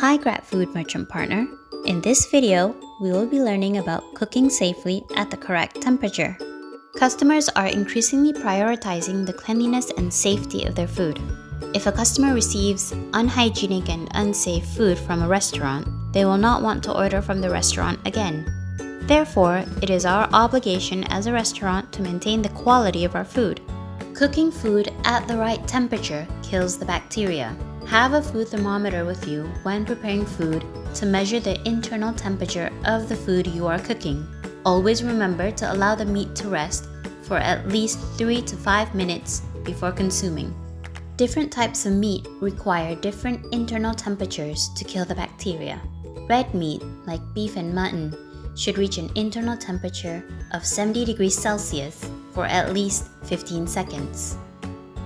Hi Grab Food Merchant Partner. In this video, we will be learning about cooking safely at the correct temperature. Customers are increasingly prioritizing the cleanliness and safety of their food. If a customer receives unhygienic and unsafe food from a restaurant, they will not want to order from the restaurant again. Therefore, it is our obligation as a restaurant to maintain the quality of our food. Cooking food at the right temperature kills the bacteria. Have a food thermometer with you when preparing food to measure the internal temperature of the food you are cooking. Always remember to allow the meat to rest for at least 3 to 5 minutes before consuming. Different types of meat require different internal temperatures to kill the bacteria. Red meat, like beef and mutton, should reach an internal temperature of 70 degrees Celsius for at least 15 seconds.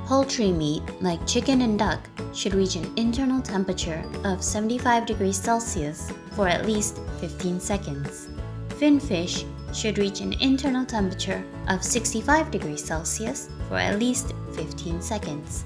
Poultry meat, like chicken and duck, should reach an internal temperature of 75 degrees Celsius for at least 15 seconds. FINFISH should reach an internal temperature of 65 degrees Celsius for at least 15 seconds.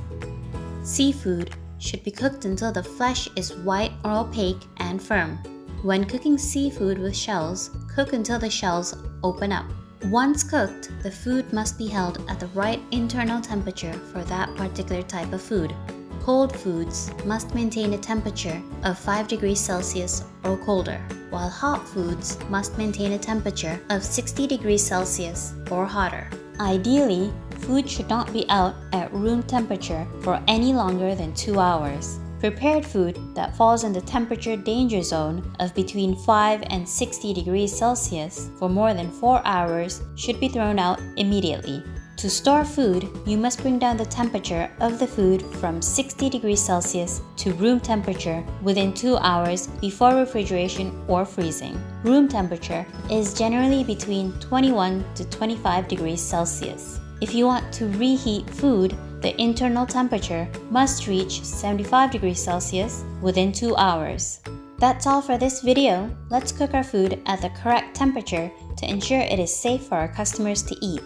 Seafood should be cooked until the flesh is white or opaque and firm. When cooking seafood with shells, cook until the shells open up. Once cooked, the food must be held at the right internal temperature for that particular type of food. Cold foods must maintain a temperature of 5 degrees Celsius or colder, while hot foods must maintain a temperature of 60 degrees Celsius or hotter. Ideally, food should not be out at room temperature for any longer than 2 hours. Prepared food that falls in the temperature danger zone of between 5 and 60 degrees Celsius for more than 4 hours should be thrown out immediately. To store food, you must bring down the temperature of the food from 60 degrees Celsius to room temperature within 2 hours before refrigeration or freezing. Room temperature is generally between 21 to 25 degrees Celsius. If you want to reheat food, the internal temperature must reach 75 degrees Celsius within 2 hours. That's all for this video. Let's cook our food at the correct temperature to ensure it is safe for our customers to eat.